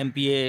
MPA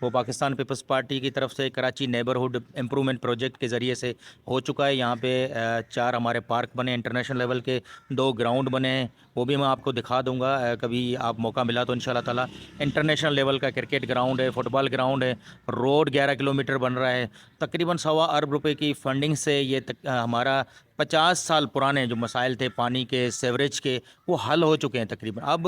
وہ Pakistan Peoples party کی طرف سے کراچی نیبرہڈ امپرومنٹ پروجیکٹ کے ذریعے سے ہو چکا ہے. یہاں پہ 4 ہمارے پارک بنے انٹرنیشنل لیول کے, 2 گراؤنڈ بنے ہیں, وہ بھی میں آپ کو دکھا دوں گا کبھی آپ موقع ملا تو انشاءاللہ تعالی. انٹرنیشنل لیول کا کرکٹ گراؤنڈ ہے, فٹ بال گراؤنڈ ہے, روڈ 11 کلومیٹر بن رہا ہے. تقریباً 1.25 ارب روپے کی فنڈنگ سے یہ ہمارا 50 سال پرانے جو مسائل تھے پانی کے, سیوریج کے, وہ حل ہو چکے ہیں تقریباً. اب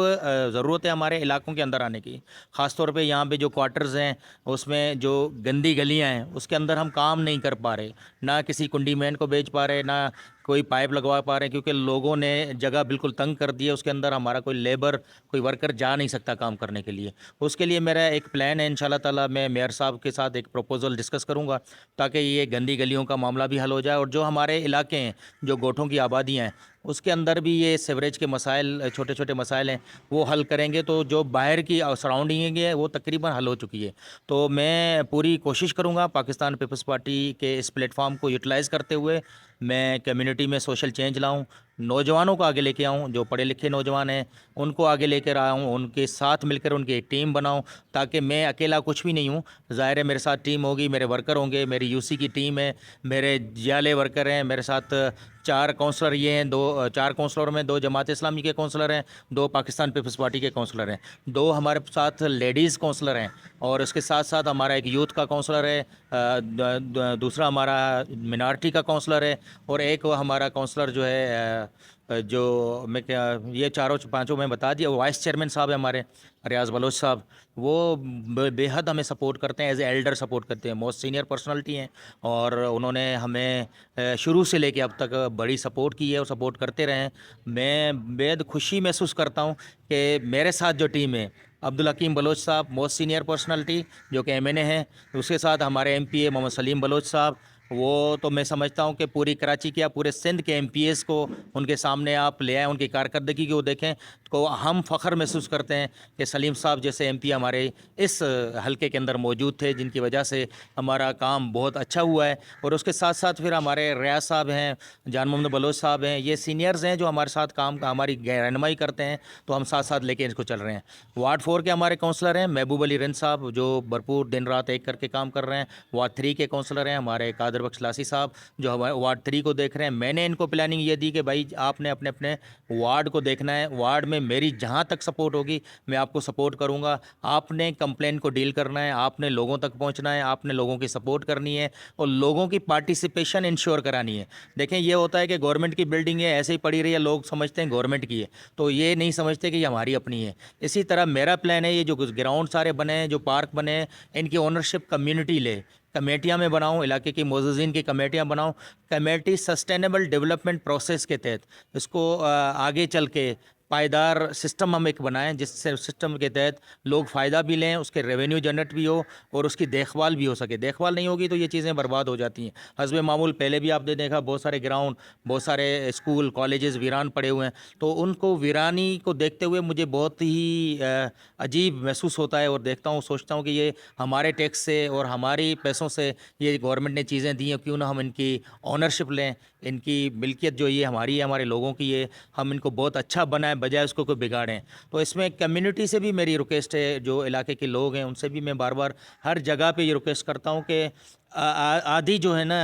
ضرورت ہے ہمارے علاقوں کے اندر آنے کی, خاص طور پہ یہاں پہ جو کوارٹرز ہیں اس میں جو گندی گلیاں ہیں اس کے اندر ہم کام نہیں کر پا رہے, نہ کسی کنڈی مین کو بیچ پا رہے, نہ کوئی پائپ لگوا پا رہے ہیں, کیونکہ لوگوں نے جگہ بالکل تنگ کر دی ہے. اس کے اندر ہمارا کوئی لیبر, کوئی ورکر جا نہیں سکتا کام کرنے کے لیے. اس کے لیے میرا ایک پلان ہے, انشاءاللہ تعالی میں میئر صاحب کے ساتھ ایک پروپوزل ڈسکس کروں گا تاکہ یہ گندی گلیوں کا معاملہ بھی حل ہو جائے. اور جو ہمارے علاقے ہیں, جو گوٹھوں کی آبادیاں ہیں, اس کے اندر بھی یہ سیوریج کے مسائل, چھوٹے چھوٹے مسائل ہیں, وہ حل کریں گے تو جو باہر کی سراؤنڈنگ ہے وہ تقریباً حل ہو چکی ہے. تو میں پوری کوشش کروں گا پاکستان پیپلز پارٹی کے اس پلیٹ فارم کو یوٹیلائز کرتے ہوئے میں کمیونٹی میں سوشل چینج لاؤں, نوجوانوں کو آگے لے کے آؤں, جو پڑھے لکھے نوجوان ہیں ان کو آگے لے کر آؤں, ان کے ساتھ مل کر ان کی ایک ٹیم بناؤں, تاکہ میں اکیلا کچھ بھی نہیں ہوں. ظاہر ہے میرے ساتھ ٹیم ہوگی, میرے ورکر ہوں گے, میری یو سی کی ٹیم ہے, میرے جیالے ورکر ہیں, میرے ساتھ 4 کونسلر یہ ہیں, 4 کونسلر میں 2 جماعت اسلامی کے کونسلر ہیں, 2 پاکستان پیپلز پارٹی کے کونسلر ہیں, 2 ہمارے ساتھ لیڈیز کونسلر ہیں, اور اس کے ساتھ ساتھ ہمارا ایک یوتھ کا کونسلر ہے, دوسرا ہمارا منارٹی کا کونسلر ہے, اور ایک ہمارا کونسلر جو ہے جو میں یہ 4-5 میں بتا دیا, وائس چیئرمین صاحب ہیں ہمارے ریاض بلوچ صاحب. وہ بے حد ہمیں سپورٹ کرتے ہیں, ایز اے ایلڈر سپورٹ کرتے ہیں, موسٹ سینئر پرسنالٹی ہیں, اور انہوں نے ہمیں شروع سے لے کے اب تک بڑی سپورٹ کی ہے اور سپورٹ کرتے رہے ہیں. میں بے حد خوشی محسوس کرتا ہوں کہ میرے ساتھ جو ٹیم ہے, عبدالحکیم بلوچ صاحب موسٹ سینئر پرسنالٹی جو کہ MNA ہیں, اس کے ساتھ ہمارے MP محمد سلیم بلوچ صاحب, وہ تو میں سمجھتا ہوں کہ پوری کراچی کیا پورے سندھ کے MPs کو ان کے سامنے آپ لے آئیں, ان کی کارکردگی کو دیکھیں تو ہم فخر محسوس کرتے ہیں کہ سلیم صاحب جیسے MP ہمارے اس حلقے کے اندر موجود تھے, جن کی وجہ سے ہمارا کام بہت اچھا ہوا ہے. اور اس کے ساتھ ساتھ پھر ہمارے ریاض صاحب ہیں, جان محمد بلوچ صاحب ہیں, یہ سینئرز ہیں جو ہمارے ساتھ کام ہماری رہنمائی کرتے ہیں, تو ہم ساتھ ساتھ لے کے اس کو چل رہے ہیں. وارڈ 4 کے ہمارے کونسلر ہیں محبوب علی رند صاحب, جو بھرپور دن رات ایک کر کے کام کر رہے ہیں. وارڈ 3 کے کونسلر ہیں ہمارے قادر بخش لاسی صاحب, جو ہمارے وارڈ 3 کو دیکھ رہے ہیں. میں نے ان کو پلاننگ یہ دی کہ بھائی آپ نے اپنے اپنے وارڈ کو دیکھنا ہے, وارڈ میں میری جہاں تک سپورٹ ہوگی میں آپ کو سپورٹ کروں گا. آپ نے کمپلین کو ڈیل کرنا ہے, آپ نے لوگوں تک پہنچنا ہے, آپ نے لوگوں کی سپورٹ کرنی ہے اور لوگوں کی پارٹیسپیشن انشور کرانی ہے. دیکھیں یہ ہوتا ہے کہ گورنمنٹ کی بلڈنگ ہے ایسے ہی پڑی رہی ہے, لوگ سمجھتے ہیں گورنمنٹ کی ہے, تو یہ نہیں سمجھتے کہ یہ ہماری اپنی ہے. اسی طرح میرا پلان ہے, یہ جو گراؤنڈ سارے بنے ہیں, جو پارک بنے ہیں, ان کی اونرشپ کمیونٹی لے, کمیٹیاں میں بناؤں, علاقے کی معززین کی کمیٹیاں بناؤں. کمیٹی سسٹینیبل ڈیولپمنٹ پروسیس کے تحت اس کو آگے چل کے پائیدار سسٹم ہم ایک بنائیں, جس سے سسٹم کے تحت لوگ فائدہ بھی لیں, اس کے ریونیو جنریٹ بھی ہو اور اس کی دیکھ بھال بھی ہو سکے. دیکھ بھال نہیں ہوگی تو یہ چیزیں برباد ہو جاتی ہیں. حسب معمول پہلے بھی آپ نے دیکھا بہت سارے گراؤنڈ, بہت سارے اسکول, کالجز ویران پڑے ہوئے ہیں, تو ان کو ویرانی کو دیکھتے ہوئے مجھے بہت ہی عجیب محسوس ہوتا ہے, اور دیکھتا ہوں سوچتا ہوں کہ یہ ہمارے ٹیکس سے اور ہماری پیسوں سے یہ گورنمنٹ نے چیزیں دی ہیں, کیوں نہ ہم ان کی اونرشپ لیں, ان کی ملکیت جو یہ ہماری ہے, ہمارے لوگوں کی ہے, ہم ان کو بہت اچھا بنائیں بجائے اس کو کوئی بگاڑیں. تو اس میں کمیونٹی سے بھی میری ریکویسٹ ہے, جو علاقے کے لوگ ہیں ان سے بھی میں بار بار ہر جگہ پہ یہ ریکویسٹ کرتا ہوں کہ آدھی جو ہے نا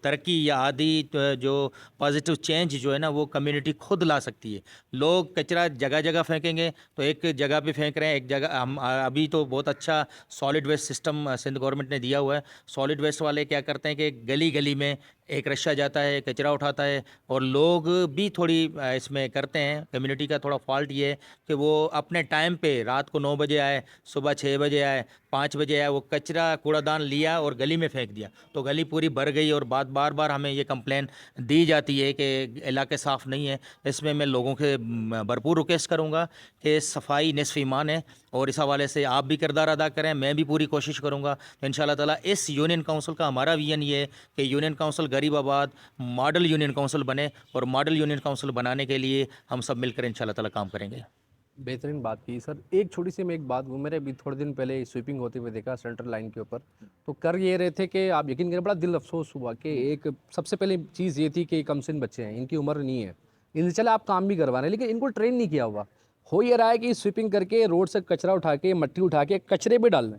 ترقی یا آدھی جو پازیٹیو چینج جو ہے نا وہ کمیونٹی خود لا سکتی ہے. لوگ کچرا جگہ جگہ پھینکیں گے تو ایک جگہ پہ پھینک رہے ہیں, ایک جگہ ہم ابھی تو بہت اچھا solid waste system Sindh government نے دیا ہوا ہے. سالڈ ویسٹ والے کیا کرتے ہیں کہ گلی گلی میں ایک رکشہ جاتا ہے, کچرا اٹھاتا ہے, اور لوگ بھی تھوڑی اس میں کرتے ہیں. کمیونٹی کا تھوڑا فالٹ یہ ہے کہ وہ اپنے ٹائم پہ رات کو 9 بجے آئے, صبح 6 بجے آئے, 5 بجے آئے, وہ کچرا کوڑا دان لیا اور گلی میں پھینک دیا, تو گلی پوری بھر گئی. اور بار بار ہمیں یہ کمپلین دی جاتی ہے کہ علاقے صاف نہیں ہے. اس میں لوگوں کے بھرپور ریکویسٹ کروں گا کہ صفائی نصف ایمان ہے, اور اس حوالے سے آپ بھی کردار ادا کریں, میں بھی پوری کوشش کروں گا. تو انشاءاللہ تعالیٰ اس یونین کونسل کا ہمارا ویژن یہ ہے کہ یونین کونسل غریب آباد ماڈل یونین کونسل بنے, اور ماڈل یونین کونسل بنانے کے لیے ہم سب مل کر انشاءاللہ تعالیٰ کام کریں گے. بہترین بات کی سر. ایک چھوٹی سی میں ایک بات, وہ میرے ابھی تھوڑے دن پہلے سویپنگ ہوتے ہوئے دیکھا سینٹرل لائن کے اوپر, تو کر یہ رہے تھے کہ آپ یقین کریں بڑا دل افسوس ہوا کہ ایک سب سے پہلے چیز یہ تھی کہ کم سن بچے ہیں, ان کی عمر نہیں ہے, ان سے چلے آپ کام بھی کروا رہے ہیں, لیکن ان کو ٹرین نہیں کیا ہوا. ہو یہ رہا ہے کہ سویپنگ کر کے روڈ سے کچرا اٹھا کے, مٹی اٹھا کے کچرے پہ ڈال دیں,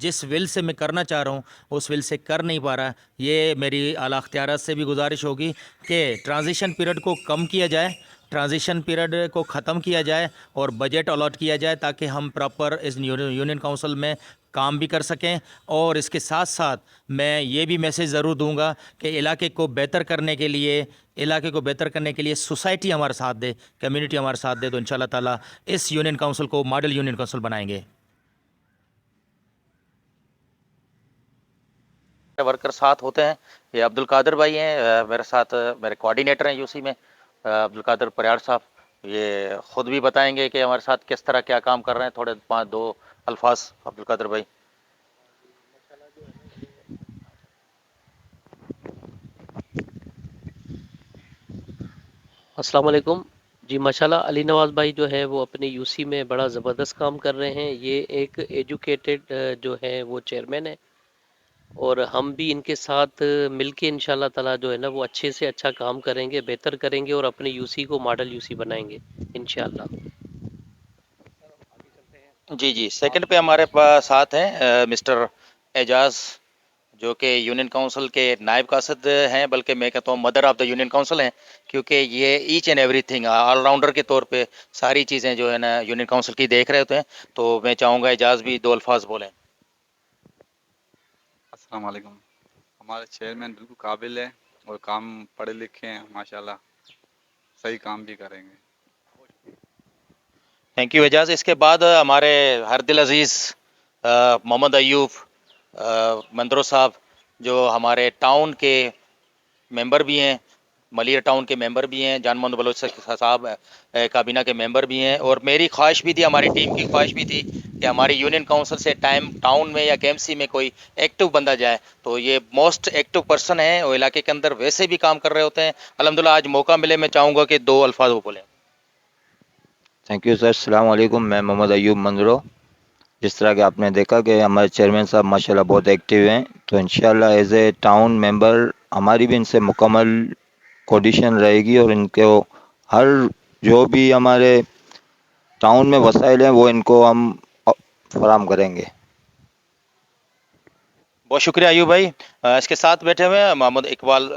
جس ول سے میں کرنا چاہ رہا ہوں اس ول سے کر نہیں پا رہا. یہ میری اعلیٰ اختیارات سے بھی گزارش ہوگی کہ ٹرانزیشن پیریڈ کو کم کیا جائے, ٹرانزیشن پیریڈ کو ختم کیا جائے اور بجٹ الاٹ کیا جائے تاکہ ہم پراپر اس یونین کونسل میں کام بھی کر سکیں. اور اس کے ساتھ ساتھ میں یہ بھی میسیج ضرور دوں گا کہ علاقے کو بہتر کرنے کے لیے سوسائٹی ہمارا ساتھ دے, کمیونٹی ہمارا ساتھ دے, تو انشاءاللہ تعالیٰ اس یونین کونسل کو ماڈل یونین کونسل بنائیں گے. ورکر ساتھ ہوتے ہیں, یہ عبد القادر بھائی ہیں میرے ساتھ, میرے کوآرڈینیٹر ہیں یوسی میں, عبد القادر پریار صاحب. یہ خود بھی بتائیں گے کہ ہمارے ساتھ کس طرح کیا کام کر رہے ہیں. تھوڑے 2 الفاظ عبد القادر بھائی. السلام علیکم جی. ماشاءاللہ علی نواز بھائی جو ہے وہ اپنے یو سی میں بڑا زبردست کام کر رہے ہیں. یہ ایک ایجوکیٹڈ جو ہے وہ چیئرمین ہے, اور ہم بھی ان کے ساتھ مل کے انشاءاللہ تعالیٰ جو ہے نا وہ اچھے سے اچھا کام کریں گے, بہتر کریں گے, اور اپنے یو سی کو ماڈل یو سی بنائیں گے انشاءاللہ. جی سیکنڈ پہ ہمارے پاس ساتھ ہیں مسٹر اعجاز, جو کہ یونین کونسل کے نائب قاصد ہیں, بلکہ میں کہتا ہوں mother of the union council ہیں, کیونکہ یہ each and everything all rounder کے طور پہ ساری چیزیں جو ہے نا یونین کونسل کی دیکھ رہے ہوتے ہیں. تو میں چاہوں گا اعجاز بھی 2 الفاظ بولیں. السلام علیکم. ہمارے چیئرمین بالکل قابل ہے اور کام پڑھے لکھے ہیں ماشاءاللہ, صحیح کام بھی کریں گے. تھینک یو اعجاز. اس کے بعد ہمارے ہر دل عزیز محمد ایوب مندرو صاحب, جو ہمارے ٹاؤن کے ممبر بھی ہیں, ملیر ٹاؤن کے ممبر بھی ہیں, جان محمد بلوچ صاحب کابینہ کے ممبر بھی ہیں. اور میری خواہش بھی تھی, ہماری ٹیم کی خواہش بھی تھی کہ ہماری یونین کونسل سے ٹاؤن میں یا کے ایم سی میں کوئی ایکٹیو بندہ جائے. تو یہ موسٹ ایکٹیو پرسن ہیں, وہ علاقے کے اندر ویسے بھی کام کر رہے ہوتے ہیں. الحمدللہ آج موقع ملے, میں چاہوں گا کہ 2 الفاظ وہ بولیں. Thank you sir. السلام علیکم. میں محمد ایوب مندرو. جس طرح کہ آپ نے دیکھا کہ ہمارے چیئرمین صاحب ماشاءاللہ بہت ایکٹیو ہیں, تو انشاءاللہ ایز اے ٹاؤن ممبر ہماری بھی ان سے مکمل کوڈیشن رہے گی, اور ان کو ہر جو بھی ہمارے ٹاؤن میں وسائل ہیں وہ ان کو ہم فراہم کریں گے. بہت شکریہ ایوب بھائی. اس کے ساتھ بیٹھے ہوئے ہیں محمد اقبال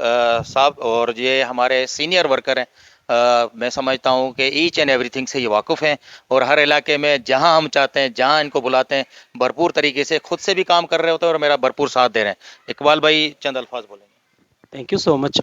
صاحب, اور یہ ہمارے سینئر ورکر ہیں. میں سمجھتا ہوں کہ ایچ اینڈ ایوری تھنگ سے یہ واقف ہیں, اور ہر علاقے میں جہاں ہم چاہتے ہیں, جہاں ان کو بلاتے ہیں, بھرپور طریقے سے خود سے بھی کام کر رہے ہوتے ہیں اور میرا بھرپور ساتھ دے رہے ہیں. اقبال بھائی چند الفاظ بولیں گے. تھینک یو سو مچ.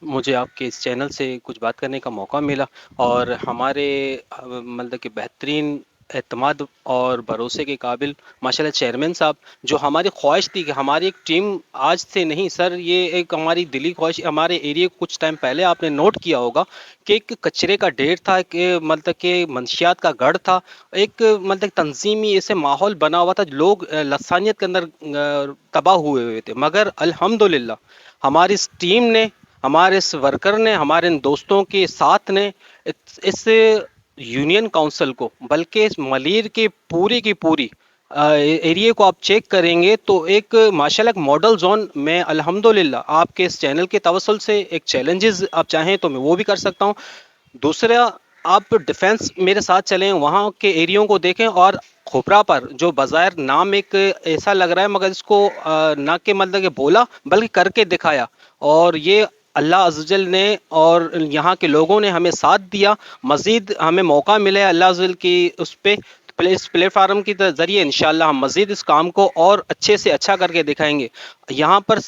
مجھے آپ کے اس چینل سے کچھ بات کرنے کا موقع ملا, اور ہمارے مطلب کہ بہترین اعتماد اور بھروسے کے قابل ماشاءاللہ چیئرمین صاحب, جو ہماری خواہش تھی کہ ہماری ایک ٹیم آج سے نہیں سر, یہ ایک ہماری دلی خواہش. ہمارے ایریے کچھ ٹائم پہلے آپ نے نوٹ کیا ہوگا کہ ایک کچرے کا ڈھیر تھا, کہ مطلب کہ منشیات کا گڑھ تھا, ایک مطلب تنظیمی ایسے ماحول بنا ہوا تھا, لوگ لسانیت کے اندر تباہ ہوئے تھے. مگر الحمدللہ ہماری اس ٹیم نے, ہمارے اس ورکر نے, ہمارے ان دوستوں کے ساتھ نے اس یونین کونسل کو, بلکہ اس ملیر کے پوری ایریے کو آپ چیک کریں گے تو ایک ماشاءاللہ ایک ماڈل زون. میں الحمدللہ آپ کے اس چینل کے توسل سے ایک چیلنجز آپ چاہیں تو میں وہ بھی کر سکتا ہوں. دوسرا, آپ ڈیفینس میرے ساتھ چلیں, وہاں کے ایریوں کو دیکھیں, اور کھوپرا پر جو بظاہر نام ایک ایسا لگ رہا ہے, مگر اس کو نہ کہ مطلب کہ بولا بلکہ کر کے دکھایا, اور یہ اللہ عز و جل نے اور یہاں کے لوگوں نے ہمیں ساتھ دیا. مزید ہمیں موقع ملے اللہ عز و جل کی اس پہ اس پلیٹ فارم کے ذریعے انشاءاللہ ہم مزید اس کام کو اور اچھے سے اچھا کر کے دکھائیں گے. یہاں پر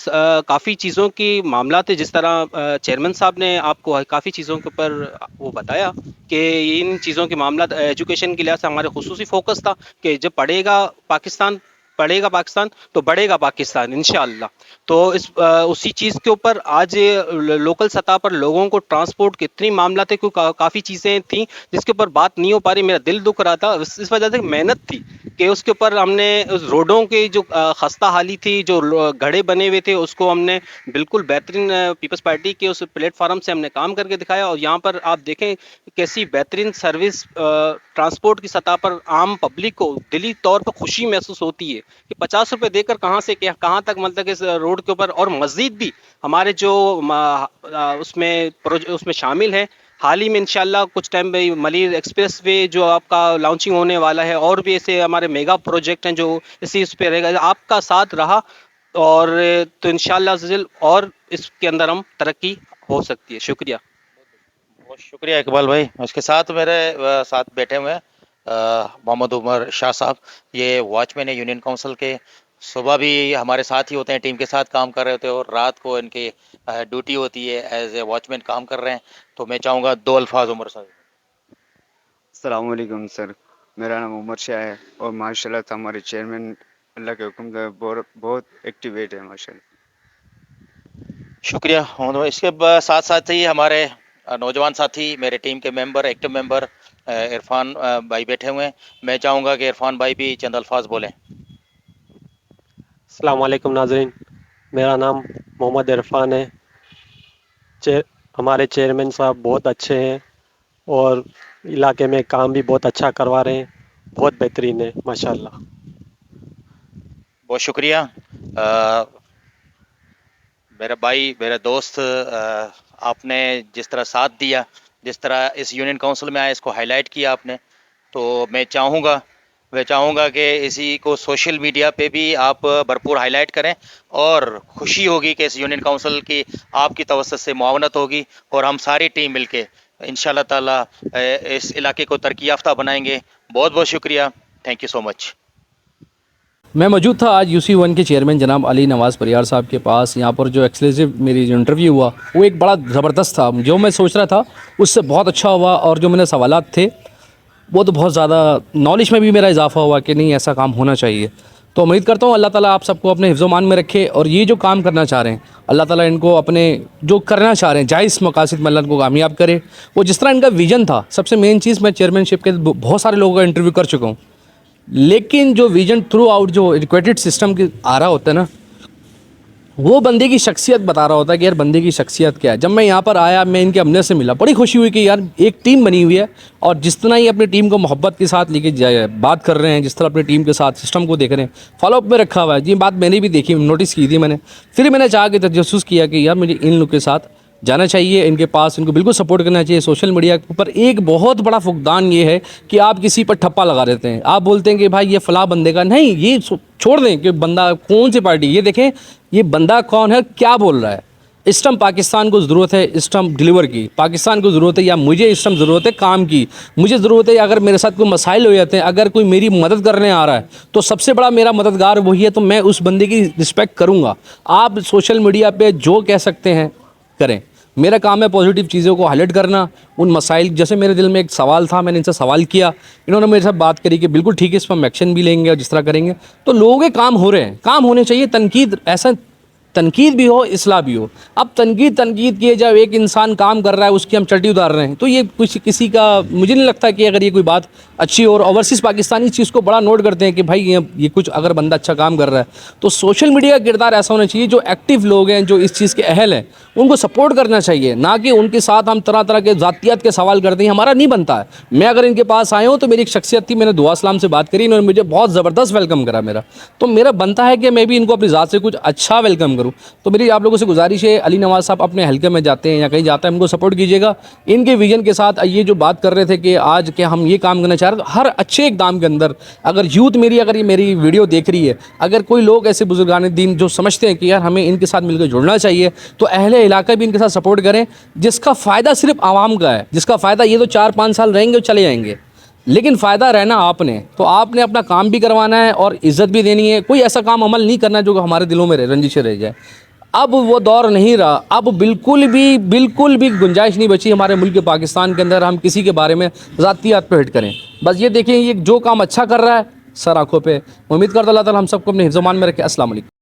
کافی چیزوں کی معاملات ہے, جس طرح چیئرمین صاحب نے آپ کو کافی چیزوں کے اوپر وہ بتایا کہ ان چیزوں کے معاملات ایجوکیشن کے لحاظ سے ہمارے خصوصی فوکس تھا کہ جب پڑھے گا پاکستان تو بڑھے گا پاکستان انشاءاللہ. تو اسی چیز کے اوپر آج لوکل سطح پر لوگوں کو ٹرانسپورٹ کے اتنی معاملات ہے, کیونکہ کافی چیزیں تھیں جس کے اوپر بات نہیں ہو پا رہی. میرا دل دکھ رہا تھا اس وجہ سے محنت تھی کہ اس کے اوپر ہم نے اس روڈوں کی جو خستہ حالی تھی, جو گڑھے بنے ہوئے تھے, اس کو ہم نے بالکل بہترین پیپلز پارٹی کے اس پلیٹ فارم سے ہم نے کام کر کے دکھایا. اور یہاں پر آپ دیکھیں کیسی بہترین سروس ٹرانسپورٹ کی سطح پر عام پبلک کو دلی طور پر خوشی محسوس ہوتی ہے کہ 50 روپے دے کر کہاں سے کہاں تک مطلب اس روڈ کے اوپر. اور مزید بھی ہمارے جو اس میں شامل ہیں حال ہی میں انشاءاللہ کچھ ٹائم میں ملیر ایکسپریس وے جو آپ کا لانچنگ ہونے والا ہے، اور بھی ایسے ہمارے میگا پروجیکٹ ہیں جو اسی اس پہ رہے گا. آپ کا ساتھ رہا اور تو انشاءاللہ عزیز اور اس کے اندر ہم ترقی ہو سکتی ہے. شکریہ. بہت شکریہ اقبال بھائی. اس کے ساتھ میرے ساتھ بیٹھے ہوئے ہیں محمد عمر شاہ صاحب. یہ واچ مین ہے یونین کونسل کے. صبح بھی ہمارے ساتھ ہی ہوتے ہیں، ٹیم کے ساتھ کام کر رہے ہوتے ہیں، اور رات کو ان کی ڈیوٹی ہوتی ہے، ایز اے واچ مین کام کر رہے ہیں. تو میں چاہوں گا 2 الفاظ عمر صاحب. السلام علیکم سر، میرا نام عمر شاہ ہے اور ماشاء اللہ ہمارے چیئرمین اللہ کے حکم کا بہت ایکٹیویٹ ہے ماشاء اللہ. شکریہ محمد بھائی. اس کے ساتھ ساتھ ہی ہمارے نوجوان ساتھی، میرے ٹیم کے ممبر، ایکٹیو ممبر عرفان بھائی بیٹھے ہوئے ہیں. میں چاہوں گا کہ عرفان بھائی بھی چند الفاظ بولیں. السلام علیکم ناظرین، میرا نام محمد عرفان ہے. ہمارے چیئرمین صاحب بہت اچھے ہیں اور علاقے میں کام بھی بہت اچھا کروا رہے ہیں، بہت بہترین ہے ماشاءاللہ. بہت شکریہ میرا بھائی، میرا دوست. آپ نے جس طرح ساتھ دیا، جس طرح اس یونین کونسل میں آئے، اس کو ہائی لائٹ کیا آپ نے، تو میں چاہوں گا کہ اسی کو سوشل میڈیا پہ بھی آپ بھرپور ہائی لائٹ کریں، اور خوشی ہوگی کہ اس یونین کونسل کی آپ کی توسط سے معاونت ہوگی، اور ہم ساری ٹیم مل کے انشاءاللہ تعالی اس علاقے کو ترقی یافتہ بنائیں گے. بہت بہت شکریہ. تھینک یو سو مچ. میں موجود تھا آج UC1 کے چیئرمین جناب علی نواز پریار صاحب کے پاس. یہاں پر جو ایکسکلوسیو میری جو انٹرویو ہوا وہ ایک بڑا زبردست تھا. جو میں سوچ رہا تھا اس سے بہت اچھا ہوا، اور جو میرے سوالات تھے وہ تو بہت زیادہ نالج میں بھی میرا اضافہ ہوا کہ نہیں ایسا کام ہونا چاہیے. تو امید کرتا ہوں اللہ تعالیٰ آپ سب کو اپنے حفظ و مان میں رکھے، اور یہ جو کام کرنا چاہ رہے ہیں اللہ تعالیٰ ان کو اپنے جو کرنا چاہ رہے ہیں جائز مقاصد میں اللہ ان کو کامیاب کرے. وہ جس طرح ان کا ویژن تھا، سب سے مین چیز، میں چیئرمین شپ کے بہت سارے لوگوں کا انٹرویو کر چکا ہوں، لیکن جو ویژن تھرو آؤٹ جو ایڈوکیٹڈ سسٹم کی آ رہا ہوتا ہے نا، وہ بندے کی شخصیت بتا رہا ہوتا ہے کہ یار بندے کی شخصیت کیا ہے. جب میں یہاں پر آیا، میں ان کے عملے سے ملا، بڑی خوشی ہوئی کہ یار ایک ٹیم بنی ہوئی ہے، اور جس طرح ہی اپنی ٹیم کو محبت کے ساتھ لے کے بات کر رہے ہیں، جس طرح اپنی ٹیم کے ساتھ سسٹم کو دیکھ رہے ہیں، فالو اپ میں رکھا ہوا ہے. یہ بات میں نے بھی دیکھی، نوٹس کی تھی میں نے. پھر میں نے چاہ کے تجسس کیا کہ یار مجھے ان لوگ کے ساتھ جانا چاہیے، ان کے پاس، ان کو بالکل سپورٹ کرنا چاہیے. سوشل میڈیا کے اوپر ایک بہت بڑا فقدان یہ ہے کہ آپ کسی پر ٹھپا لگا دیتے ہیں. آپ بولتے ہیں کہ بھائی یہ فلاں بندے کا نہیں، یہ چھوڑ دیں کہ بندہ کون سی پارٹی، یہ دیکھیں یہ بندہ کون ہے، کیا بول رہا ہے. اس ٹائم پاکستان کو ضرورت ہے اس ٹائم ڈیلیور کی، پاکستان کو ضرورت ہے، یا مجھے اس ٹائم ضرورت ہے کام کی. مجھے ضرورت ہے اگر میرے ساتھ کوئی مسائل ہو جاتے ہیں، اگر کوئی میری مدد کرنے آ رہا ہے تو سب سے بڑا میرا مددگار وہی ہے، تو میں اس بندے کی رسپیکٹ کروں گا. آپ سوشل میڈیا پہ جو کہہ سکتے ہیں کریں، میرا کام ہے پازیٹیو چیزوں کو ہائی لائٹ کرنا. ان مسائل، جیسے میرے دل میں ایک سوال تھا، میں نے ان سے سوال کیا، انہوں نے میرے ساتھ بات کری کہ بالکل ٹھیک ہے، اس پر ہم ایکشن بھی لیں گے، اور جس طرح کریں گے. تو لوگوں کے کام ہو رہے ہیں، کام ہونے چاہیے. تنقید، ایسا تنقید بھی ہو، اصلاح بھی ہو. اب تنقید کیے جب ایک انسان کام کر رہا ہے اس کی ہم چٹی اتار رہے ہیں، تو یہ کسی کا مجھے نہیں لگتا کہ اگر یہ کوئی بات اچھی. اور اوورسیز پاکستانی اس چیز کو بڑا نوٹ کرتے ہیں کہ بھائی یہ کچھ اگر بندہ اچھا کام کر رہا ہے تو سوشل میڈیا کا کردار ایسا ہونا چاہیے، جو ایکٹیو لوگ ہیں، جو اس چیز کے اہل ہیں، ان کو سپورٹ کرنا چاہیے، نہ کہ ان کے ساتھ ہم طرح طرح کے ذاتیات کے سوال کرتے ہیں. ہمارا نہیں بنتا ہے. میں اگر ان کے پاس آیا ہوں تو میری ایک شخصیت تھی، میں نے دعا سلام سے بات کری، انہوں نے مجھے بہت زبردست ویلکم کرا میرا، تو میرا بنتا ہے کہ میں بھی ان کو اپنی ذات سے کچھ اچھا ویلکم کروں. تو میری آپ لوگوں سے گزارش ہے، علی نواز صاحب اپنے حلقے میں جاتے ہیں یا کہیں جاتا ہے، ان کو سپورٹ کیجیے گا. ان کے ویژن کے ساتھ یہ جو بات کر رہے تھے کہ آج کہ ہم یہ کام کرنا چاہ رہے ہیں، ہر اچھے اقدام کے اندر اگر یوتھ اگر یہ میری ویڈیو دیکھ رہی ہے، اگر کوئی لوگ ایسے بزرگان دین جو سمجھتے ہیں کہ یار ہمیں ان کے ساتھ مل کر جڑنا چاہیے، تو اہل علاقہ بھی ان کے ساتھ سپورٹ کریں، جس کا فائدہ صرف عوام کا ہے. جس کا فائدہ یہ تو 4-5 سال رہیں گے اور چلے جائیں گے، لیکن فائدہ رہنا آپ نے. تو آپ نے اپنا کام بھی کروانا ہے اور عزت بھی دینی ہے. کوئی ایسا کام عمل نہیں کرنا جو ہمارے دلوں میں رنجشیں رہ جائے. اب وہ دور نہیں رہا. اب بالکل بھی گنجائش نہیں بچی ہمارے ملک پاکستان کے اندر ہم کسی کے بارے میں ذاتیات پہ ہٹ کریں. بس یہ دیکھیں یہ جو کام اچھا کر رہا ہے سر آنکھوں پہ. امید کرتا اللہ تعالی ہم سب کو اپنے حفظ و امان میں رکھے. السلام علیکم.